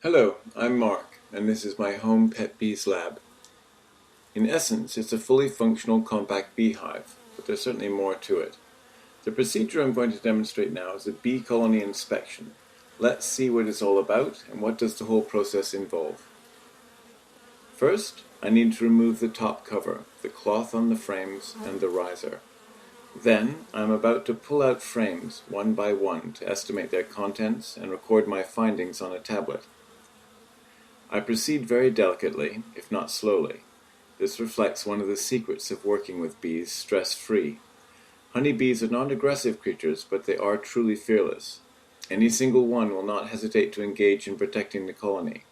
Hello, I'm Mark, and this is my home pet bees lab. In essence, it's a fully functional compact beehive, but there's certainly more to it. The procedure I'm going to demonstrate now is a bee colony inspection. Let's see what it's all about and what does the whole process involve. First, I need to remove the top cover, the cloth on the frames, and the riser. Then, I'm about to pull out frames one by one to estimate their contents and record my findings on a tablet. I proceed very delicately, if not slowly. This reflects one of the secrets of working with bees stress-free. Honeybees are not aggressive creatures, but they are truly fearless. Any single one will not hesitate to engage in protecting the colony.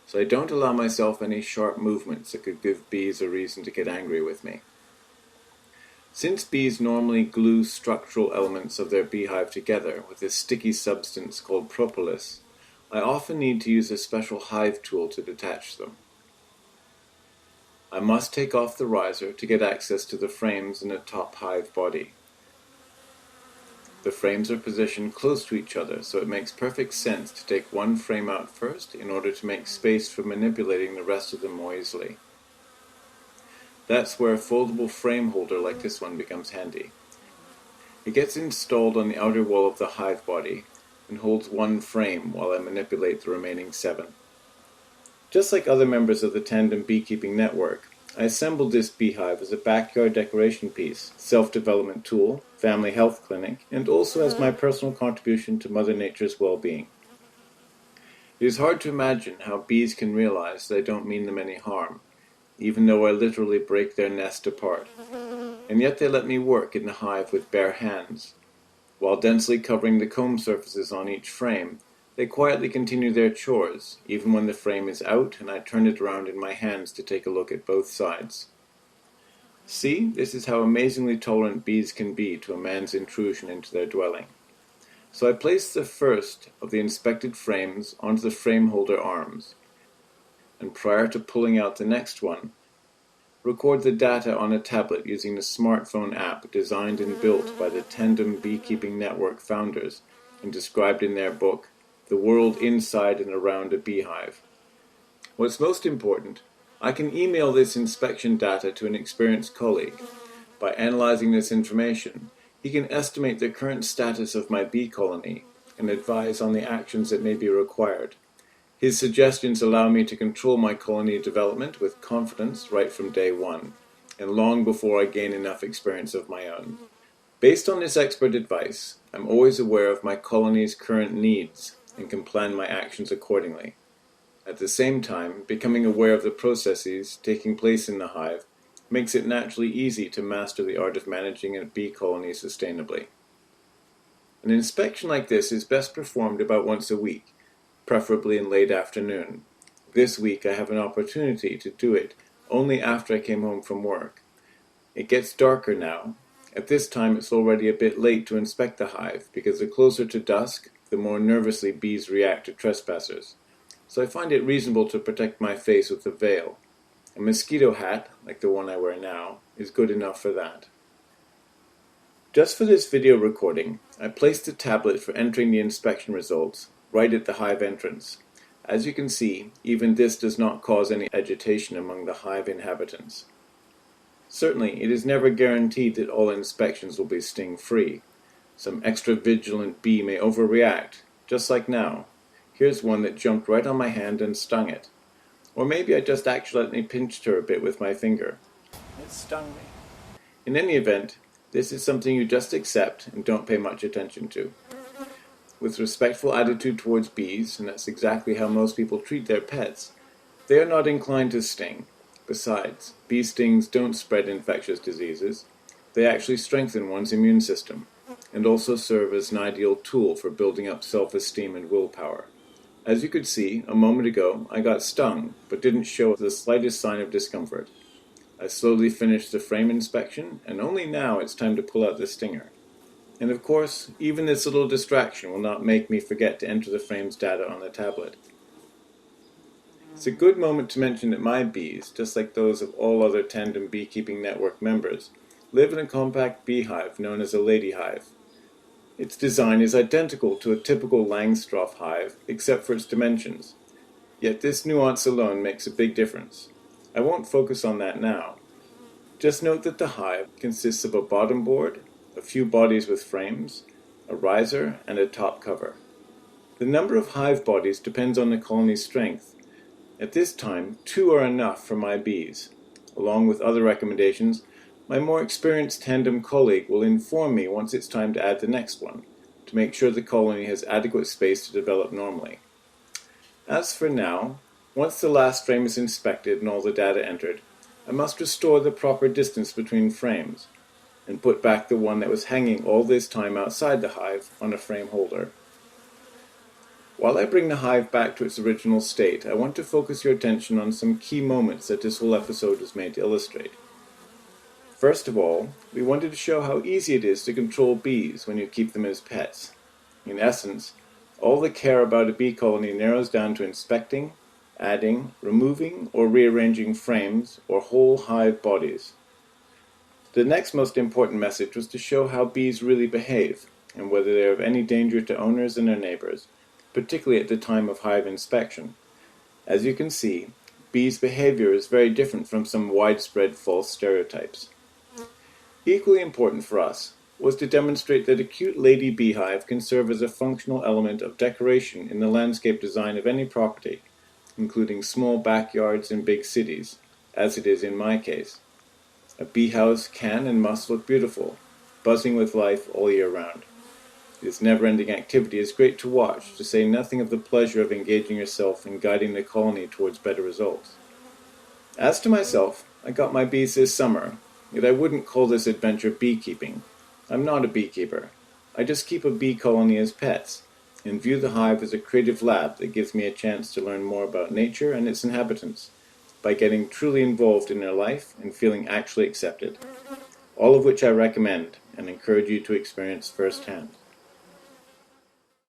So I don't allow myself any sharp movements that could give bees a reason to get angry with me. Since bees normally glue structural elements of their beehive together with a sticky substance called propolis, I often need to use a special hive tool to detach them. I must take off the riser to get access to the frames in the top hive body. The frames are positioned close to each other, so it makes perfect sense to take one frame out first in order to make space for manipulating the rest of them more easily. That's where a foldable frame holder like this one becomes handy. It gets installed on the outer wall of the hive body and holds one frame while I manipulate the remaining 7. Just like other members of the Tandem Beekeeping Network, I assembled this beehive as a backyard decoration piece, self-development tool, family health clinic, and also as my personal contribution to Mother Nature's well-being. It is hard to imagine how bees can realize that I don't mean them any harm, even though I literally break their nest apart. And yet they let me work in the hive with bare hands. While densely covering the comb surfaces on each frame, they quietly continue their chores, even when the frame is out and I turn it around in my hands to take a look at both sides. See, this is how amazingly tolerant bees can be to a man's intrusion into their dwelling. So I place the first of the inspected frames onto the frame holder arms, and prior to pulling out the next one, record the data on a tablet using the smartphone app designed and built by the Tandem Beekeeping Network founders and described in their book, The World Inside and Around a Beehive. What's most important, I can email this inspection data to an experienced colleague. By analyzing this information, he can estimate the current status of my bee colony and advise on the actions that may be required. His suggestions allow me to control my colony development with confidence right from day one, and long before I gain enough experience of my own. Based on this expert advice, I'm always aware of my colony's current needs and can plan my actions accordingly. At the same time, becoming aware of the processes taking place in the hive makes it naturally easy to master the art of managing a bee colony sustainably. An inspection like this is best performed about once a week, preferably in late afternoon. This week I have an opportunity to do it only after I came home from work. It gets darker now. At this time it's already a bit late to inspect the hive because the closer to dusk, the more nervously bees react to trespassers. So I find it reasonable to protect my face with a veil. A mosquito hat, like the one I wear now, is good enough for that. Just for this video recording, I placed the tablet for entering the inspection results right at the hive entrance. As you can see, even this does not cause any agitation among the hive inhabitants. Certainly, it is never guaranteed that all inspections will be sting-free. Some extra vigilant bee may overreact, just like now. Here's one that jumped right on my hand and stung it. Or maybe I just accidentally pinched her a bit with my finger. It stung me. In any event, this is something you just accept and don't pay much attention to. With respectful attitude towards bees, and that's exactly how most people treat their pets, they are not inclined to sting. Besides, bee stings don't spread infectious diseases. They actually strengthen one's immune system, and also serve as an ideal tool for building up self-esteem and willpower. As you could see, a moment ago, I got stung, but didn't show the slightest sign of discomfort. I slowly finished the frame inspection, and only now it's time to pull out the stinger. And of course, even this little distraction will not make me forget to enter the frame's data on the tablet. It's a good moment to mention that my bees, just like those of all other Tandem Beekeeping Network members, live in a compact beehive known as a lady hive. Its design is identical to a typical Langstroth hive, except for its dimensions. Yet this nuance alone makes a big difference. I won't focus on that now. Just note that the hive consists of a bottom board, a few bodies with frames, a riser, and a top cover. The number of hive bodies depends on the colony's strength. At this time, 2 are enough for my bees. Along with other recommendations, my more experienced tandem colleague will inform me once it's time to add the next one, to make sure the colony has adequate space to develop normally. As for now, once the last frame is inspected and all the data entered, I must restore the proper distance between frames, and put back the one that was hanging all this time outside the hive on a frame holder. While I bring the hive back to its original state, I want to focus your attention on some key moments that this whole episode was made to illustrate. First of all, we wanted to show how easy it is to control bees when you keep them as pets. In essence, all the care about a bee colony narrows down to inspecting, adding, removing, or rearranging frames or whole hive bodies. The next most important message was to show how bees really behave, and whether they are of any danger to owners and their neighbors, particularly at the time of hive inspection. As you can see, bees' behavior is very different from some widespread false stereotypes. Equally important for us was to demonstrate that a cute lady beehive can serve as a functional element of decoration in the landscape design of any property, including small backyards in big cities, as it is in my case. A bee house can and must look beautiful, buzzing with life all year round. This never-ending activity is great to watch, to say nothing of the pleasure of engaging yourself in guiding the colony towards better results. As to myself, I got my bees this summer, yet I wouldn't call this adventure beekeeping. I'm not a beekeeper. I just keep a bee colony as pets, and view the hive as a creative lab that gives me a chance to learn more about nature and its inhabitants, by getting truly involved in their life and feeling actually accepted. All of which I recommend and encourage you to experience firsthand.